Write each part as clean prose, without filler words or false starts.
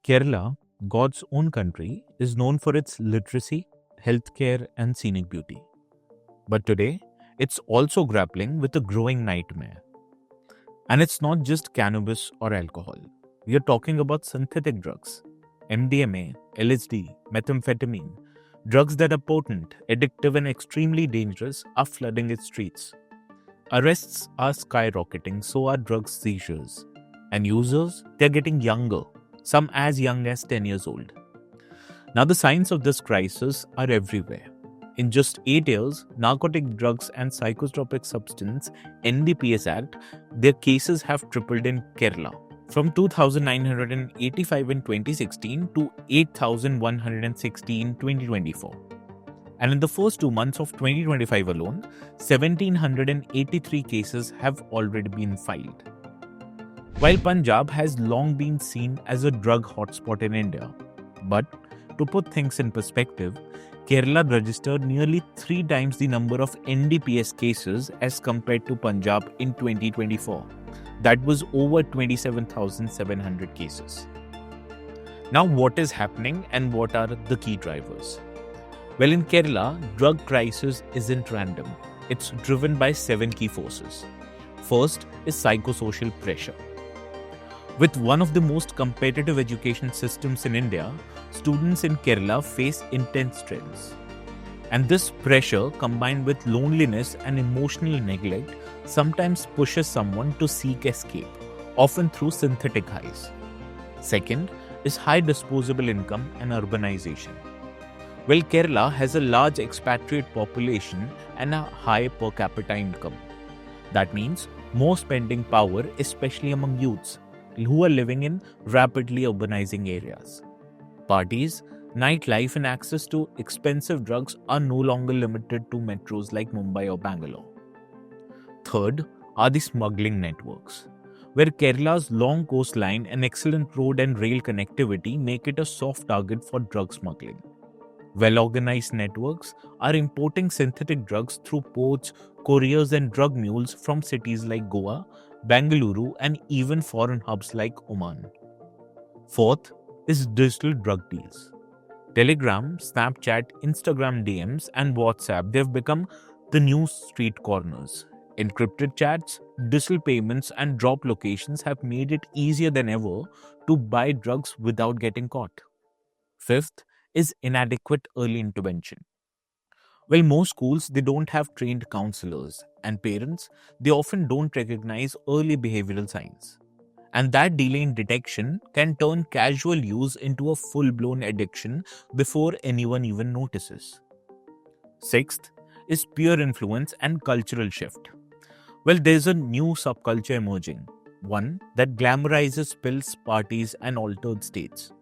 Kerala, God's own country, is known for its literacy, healthcare, and scenic beauty. But today, it's also grappling with a growing nightmare. And it's not just cannabis or alcohol. We are talking about synthetic drugs, MDMA, LSD, methamphetamine. Drugs that are potent, addictive, and extremely dangerous are flooding its streets. Arrests are skyrocketing, so are drug seizures. And users, they're getting younger, some as young as 10 years old. Now, the signs of this crisis are everywhere. In just 8 years, Narcotic Drugs and Psychotropic Substance (NDPS) Act, their cases have tripled in Kerala, from 2,985 in 2016 to 8,160 in 2024. And in the first 2 months of 2025 alone, 1,783 cases have already been filed. While Punjab has long been seen as a drug hotspot in India, but to put things in perspective, Kerala registered nearly 3 times the number of NDPS cases as compared to Punjab in 2024. That was over 27,700 cases. Now, what is happening and what are the key drivers? Well, in Kerala, drug crisis isn't random. It's driven by 7 key forces. First is psychosocial pressure. With one of the most competitive education systems in India, students in Kerala face intense stress. And this pressure, combined with loneliness and emotional neglect, sometimes pushes someone to seek escape, often through synthetic highs. Second is high disposable income and urbanization. Well, Kerala has a large expatriate population and a high per capita income. That means more spending power, especially among youths who are living in rapidly urbanizing areas. Parties, nightlife, and access to expensive drugs are no longer limited to metros like Mumbai or Bangalore. Third are the smuggling networks, where Kerala's long coastline and excellent road and rail connectivity make it a soft target for drug smuggling. Well-organized networks are importing synthetic drugs through ports, couriers, and drug mules from cities like Goa, Bengaluru, and even foreign hubs like Oman. Fourth is digital drug deals. Telegram, Snapchat, Instagram DMs, and WhatsApp, they've become the new street corners. Encrypted chats, digital payments, and drop locations have made it easier than ever to buy drugs without getting caught. Fifth is inadequate early intervention. Well, most schools, they don't have trained counselors, and parents, they often don't recognize early behavioral signs. And that delay in detection can turn casual use into a full-blown addiction before anyone even notices. Sixth is peer influence and cultural shift. Well, there's a new subculture emerging, one that glamorizes pills, parties, and altered states.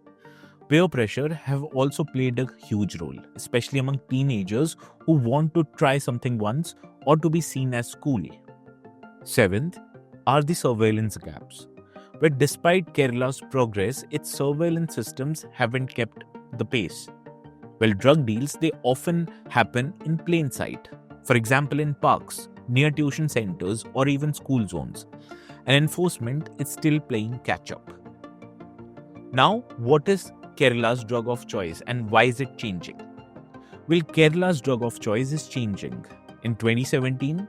Peer pressure have also played a huge role, especially among teenagers who want to try something once or to be seen as cool. Seventh are the surveillance gaps. But despite Kerala's progress, its surveillance systems haven't kept the pace. Well, drug deals, they often happen in plain sight. For example, in parks, near tuition centers, or even school zones. And enforcement is still playing catch-up. Now, what is Kerala's drug of choice and why is it changing? Well, Kerala's drug of choice is changing. In 2017,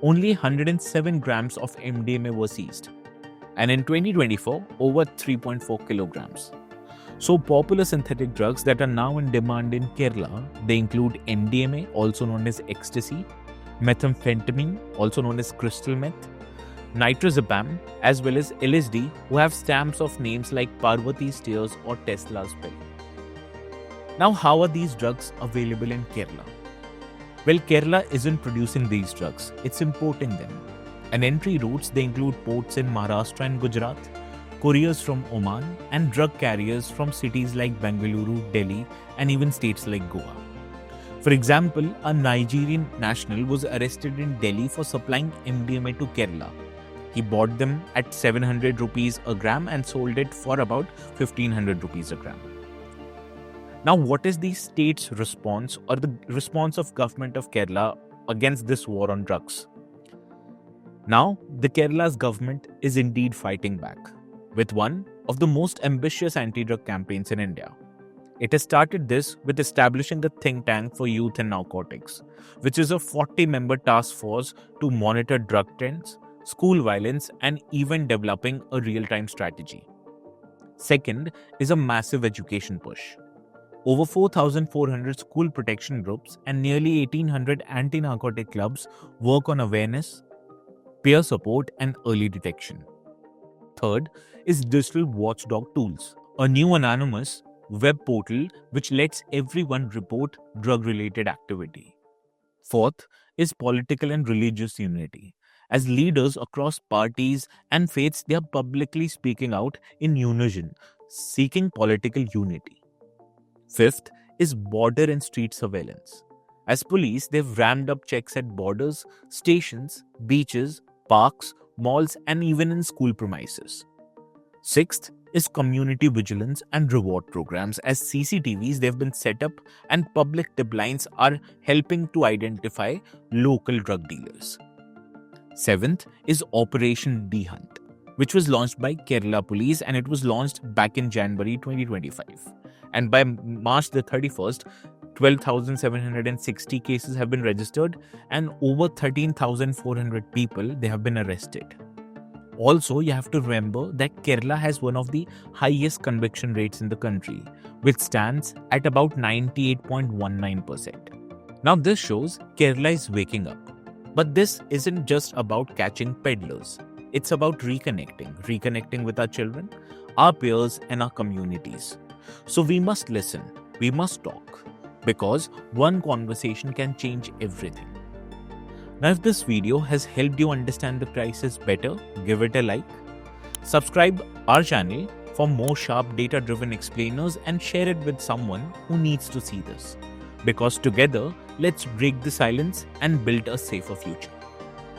only 107 grams of MDMA were seized. And in 2024, over 3.4 kilograms. So popular synthetic drugs that are now in demand in Kerala, they include MDMA, also known as ecstasy, methamphetamine, also known as crystal meth, nitrazepam, as well as LSD, who have stamps of names like Parvati's Tears or Tesla's Pill. Now, how are these drugs available in Kerala? Well, Kerala isn't producing these drugs, it's importing them. And entry routes, they include ports in Maharashtra and Gujarat, couriers from Oman, and drug carriers from cities like Bengaluru, Delhi, and even states like Goa. For example, a Nigerian national was arrested in Delhi for supplying MDMA to Kerala. He bought them at 700 rupees a gram and sold it for about 1500 rupees a gram. Now, what is the state's response or the response of government of Kerala against this war on drugs? Now, the Kerala's government is indeed fighting back. With one, of the most ambitious anti-drug campaigns in India. It has started this with establishing a think tank for youth and narcotics, which is a 40-member task force to monitor drug trends, school violence, and even developing a real-time strategy. Second is a massive education push. Over 4,400 school protection groups and nearly 1,800 anti-narcotic clubs work on awareness, peer support, and early detection. Third is digital watchdog tools, a new anonymous web portal which lets everyone report drug-related activity. Fourth is political and religious unity. As leaders across parties and faiths, they are publicly speaking out in unison, seeking political unity. Fifth is border and street surveillance. As police, they've ramped up checks at borders, stations, beaches, parks, malls, and even in school premises. Sixth is community vigilance and reward programs. As CCTVs, they've been set up and public tip lines are helping to identify local drug dealers. Seventh is Operation D-Hunt, which was launched by Kerala Police, and it was launched back in January 2025. And by March the 31st, 12,760 cases have been registered and over 13,400 people, they have been arrested. Also, you have to remember that Kerala has one of the highest conviction rates in the country, which stands at about 98.19%. Now, this shows Kerala is waking up. But this isn't just about catching peddlers. It's about reconnecting with our children, our peers, and our communities. So we must listen, we must talk, because one conversation can change everything. Now, if this video has helped you understand the crisis better, give it a like. Subscribe our channel for more sharp data-driven explainers and share it with someone who needs to see this. Because together, let's break the silence and build a safer future.